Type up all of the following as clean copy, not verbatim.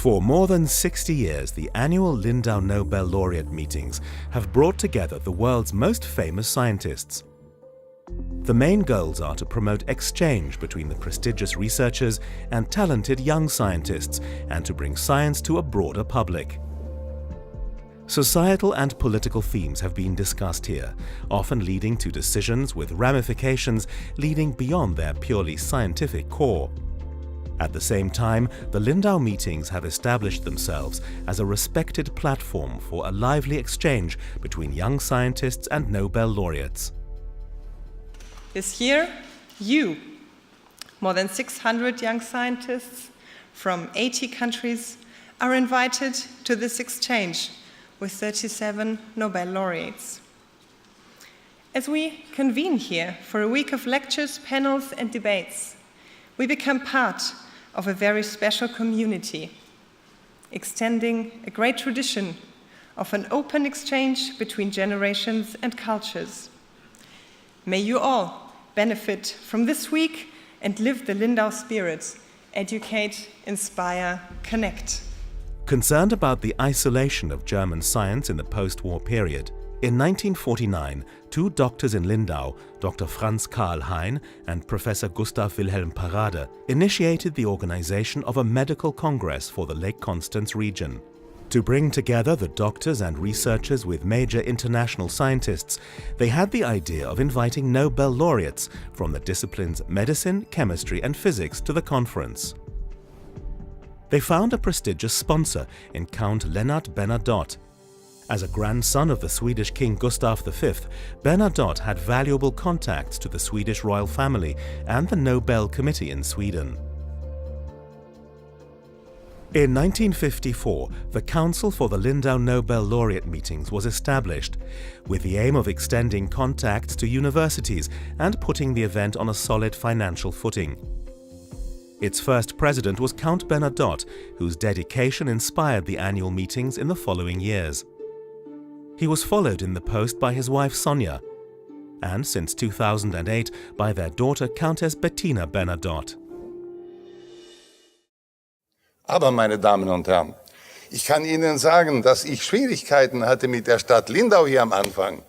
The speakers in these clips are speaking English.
For more than 60 years, the annual Lindau Nobel Laureate Meetings have brought together the world's most famous scientists. The main goals are to promote exchange between the prestigious researchers and talented young scientists, and to bring science to a broader public. Societal and political themes have been discussed here, often leading to decisions with ramifications leading beyond their purely scientific core. At the same time, the Lindau meetings have established themselves as a respected platform for a lively exchange between young scientists and Nobel laureates. This year, you, more than 600 young scientists from 80 countries, are invited to this exchange with 37 Nobel laureates. As we convene here for a week of lectures, panels, and debates, we become part of a very special community, extending a great tradition of an open exchange between generations and cultures. May you all benefit from this week and live the Lindau spirit: educate, inspire, connect. Concerned about the isolation of German science in the post-war period, in 1949, two doctors in Lindau, Dr. Franz Karl Hein and Professor Gustav Wilhelm Parade, initiated the organization of a medical congress for the Lake Constance region. To bring together the doctors and researchers with major international scientists, they had the idea of inviting Nobel laureates from the disciplines medicine, chemistry, and physics to the conference. They found a prestigious sponsor in Count Lennart Bernadotte. As a grandson of the Swedish King Gustav V, Bernadotte had valuable contacts to the Swedish royal family and the Nobel Committee in Sweden. In 1954, the Council for the Lindau Nobel Laureate Meetings was established, with the aim of extending contacts to universities and putting the event on a solid financial footing. Its first president was Count Bernadotte, whose dedication inspired the annual meetings in the following years. He was followed in the post by his wife Sonja, and since 2008 by their daughter Countess Bettina Bernadotte. Aber, meine Damen und Herren, ich kann Ihnen sagen, dass ich Schwierigkeiten hatte mit der Stadt Lindau hier am Anfang.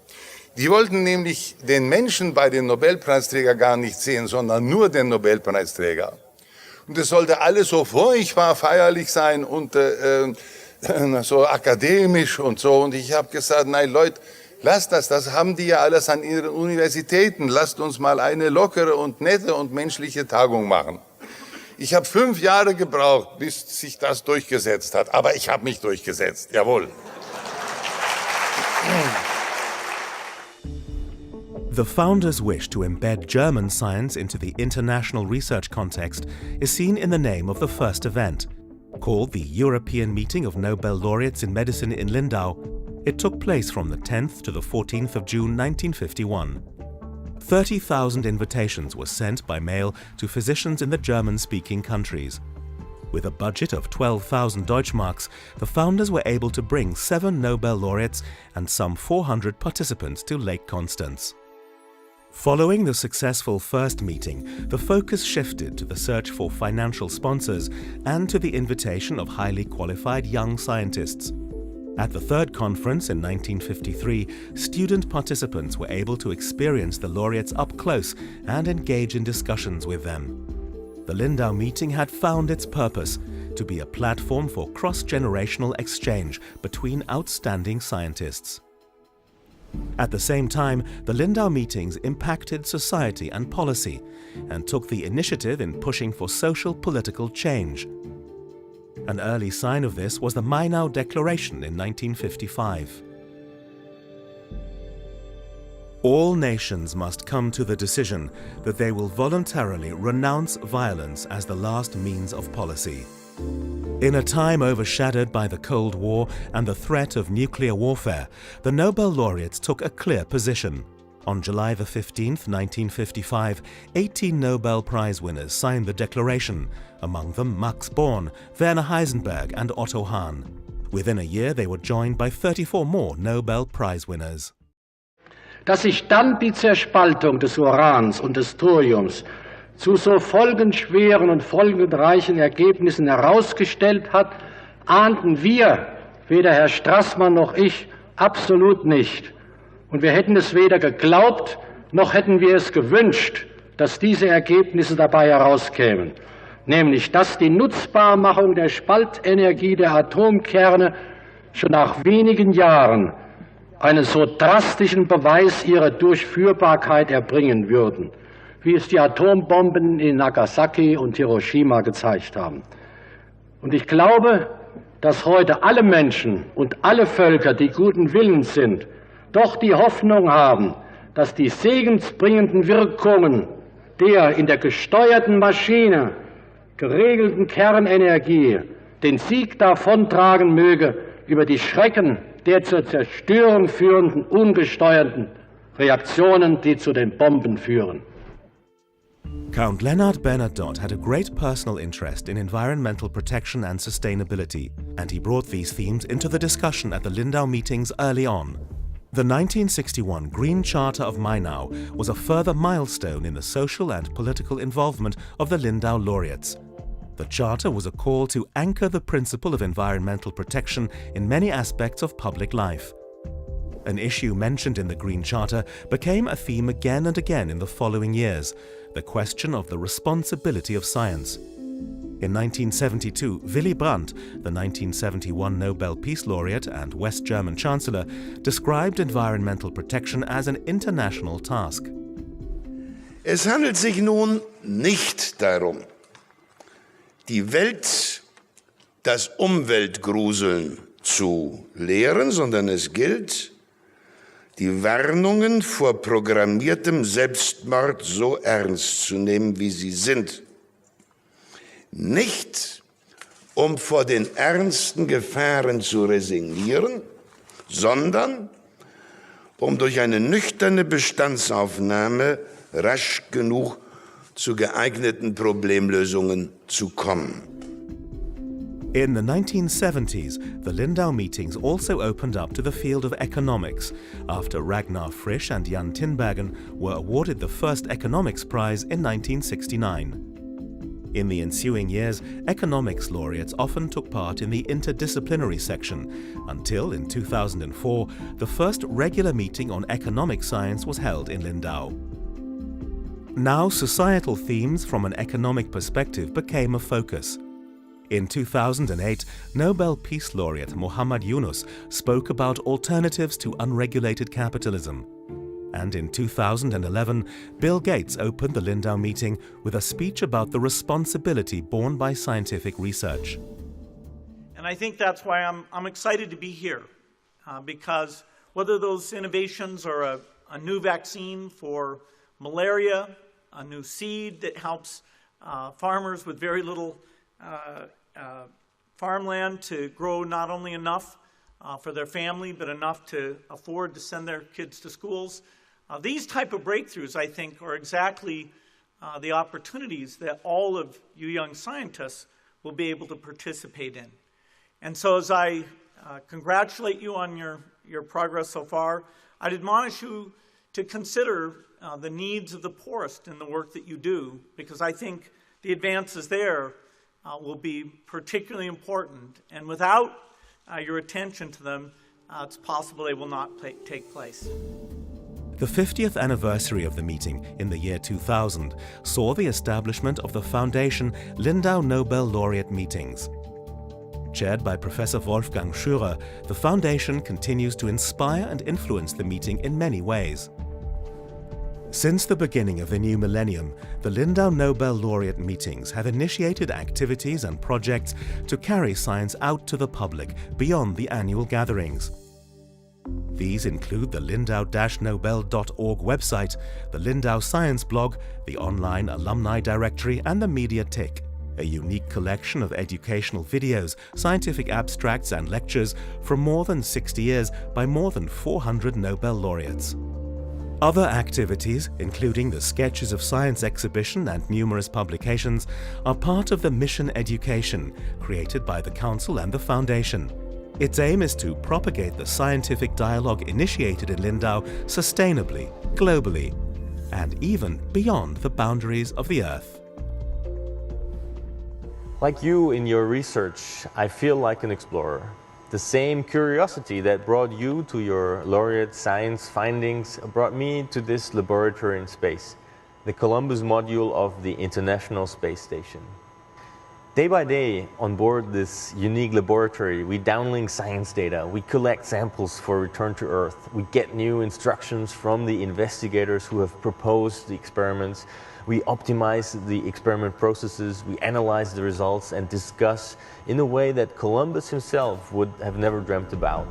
Die wollten nämlich den Menschen bei den Nobelpreisträgern gar nicht sehen, sondern nur den Nobelpreisträger. Und es sollte alles so furchtbar feierlich sein und so akademisch und so. Und ich habe gesagt, nein Leute, lasst das haben die ja alles an ihren Universitäten. Lasst uns mal eine lockere und nette und menschliche Tagung machen. Ich habe 5 Jahre gebraucht, bis sich das durchgesetzt hat. Aber ich habe mich durchgesetzt, jawohl. The founders' wish to embed German science into the international research context is seen in the name of the first event. Called the European Meeting of Nobel Laureates in Medicine in Lindau, it took place from the 10th to the 14th of June 1951. 30,000 invitations were sent by mail to physicians in the German-speaking countries. With a budget of 12,000 Deutschmarks, the founders were able to bring 7 Nobel laureates and some 400 participants to Lake Constance. Following the successful first meeting, the focus shifted to the search for financial sponsors and to the invitation of highly qualified young scientists. At the third conference in 1953, student participants were able to experience the laureates up close and engage in discussions with them. The Lindau meeting had found its purpose: to be a platform for cross-generational exchange between outstanding scientists. At the same time, the Lindau meetings impacted society and policy and took the initiative in pushing for social political change. An early sign of this was the MAINAU Declaration in 1955. All nations must come to the decision that they will voluntarily renounce violence as the last means of policy. In a time overshadowed by the Cold War and the threat of nuclear warfare, the Nobel laureates took a clear position. On July 15, 1955, 18 Nobel Prize winners signed the declaration, among them Max Born, Werner Heisenberg and Otto Hahn. Within a year, they were joined by 34 more Nobel Prize winners. Dass sich dann die Zerspaltung des Urans und des Thoriums zu so folgenschweren und folgenreichen Ergebnissen herausgestellt hat, ahnten wir, weder Herr Strassmann noch ich, absolut nicht. Und wir hätten es weder geglaubt, noch hätten wir es gewünscht, dass diese Ergebnisse dabei herauskämen. Nämlich, dass die Nutzbarmachung der Spaltenergie der Atomkerne schon nach wenigen Jahren einen so drastischen Beweis ihrer Durchführbarkeit erbringen würden, wie es die Atombomben in Nagasaki und Hiroshima gezeigt haben. Und ich glaube, dass heute alle Menschen und alle Völker, die guten Willens sind, doch die Hoffnung haben, dass die segensbringenden Wirkungen der in der gesteuerten Maschine geregelten Kernenergie den Sieg davontragen möge über die Schrecken der zur Zerstörung führenden ungesteuerten Reaktionen, die zu den Bomben führen. Count Leonard Bernadotte had a great personal interest in environmental protection and sustainability, and he brought these themes into the discussion at the Lindau meetings early on. The 1961 Green Charter of MAINAU was a further milestone in the social and political involvement of the Lindau Laureates. The Charter was a call to anchor the principle of environmental protection in many aspects of public life. An issue mentioned in the Green Charter became a theme again and again in the following years, the question of the responsibility of science. In 1972, Willy Brandt, the 1971 Nobel Peace Laureate and West German Chancellor, described environmental protection as an international task. Es handelt sich nun nicht darum, die Welt, das Umweltgruseln zu lehren, sondern es gilt, die Warnungen vor programmiertem Selbstmord so ernst zu nehmen, wie sie sind. Nicht, um vor den ernsten Gefahren zu resignieren, sondern um durch eine nüchterne Bestandsaufnahme rasch genug zu geeigneten Problemlösungen zu kommen. In the 1970s, the Lindau meetings also opened up to the field of economics, after Ragnar Frisch and Jan Tinbergen were awarded the first economics prize in 1969. In the ensuing years, economics laureates often took part in the interdisciplinary section, until in 2004, the first regular meeting on economic science was held in Lindau. Now, societal themes from an economic perspective became a focus. In 2008, Nobel Peace Laureate Muhammad Yunus spoke about alternatives to unregulated capitalism. And in 2011, Bill Gates opened the Lindau meeting with a speech about the responsibility borne by scientific research. And I think that's why I'm excited to be here, because whether those innovations are a new vaccine for malaria, a new seed that helps farmers with very little farmland to grow not only enough for their family, but enough to afford to send their kids to schools. These type of breakthroughs, I think, are exactly the opportunities that all of you young scientists will be able to participate in. And so as I congratulate you on your progress so far, I'd admonish you to consider the needs of the poorest in the work that you do, because I think the advances there will be particularly important, and without your attention to them, it's possible they will not take place. The 50th anniversary of the meeting in the year 2000 saw the establishment of the foundation Lindau Nobel Laureate Meetings. Chaired by Professor Wolfgang Schürer, the foundation continues to inspire and influence the meeting in many ways. Since the beginning of the new millennium, the Lindau Nobel Laureate Meetings have initiated activities and projects to carry science out to the public beyond the annual gatherings. These include the Lindau-Nobel.org website, the Lindau Science blog, the online alumni directory, and the Mediathek, a unique collection of educational videos, scientific abstracts, and lectures from more than 60 years by more than 400 Nobel laureates. Other activities, including the Sketches of Science exhibition and numerous publications, are part of the Mission Education, created by the Council and the Foundation. Its aim is to propagate the scientific dialogue initiated in Lindau sustainably, globally, and even beyond the boundaries of the Earth. Like you in your research, I feel like an explorer. The same curiosity that brought you to your laureate science findings brought me to this laboratory in space, the Columbus module of the International Space Station. Day by day, on board this unique laboratory, we downlink science data, we collect samples for return to Earth, we get new instructions from the investigators who have proposed the experiments, we optimize the experiment processes, we analyze the results and discuss in a way that Columbus himself would have never dreamt about.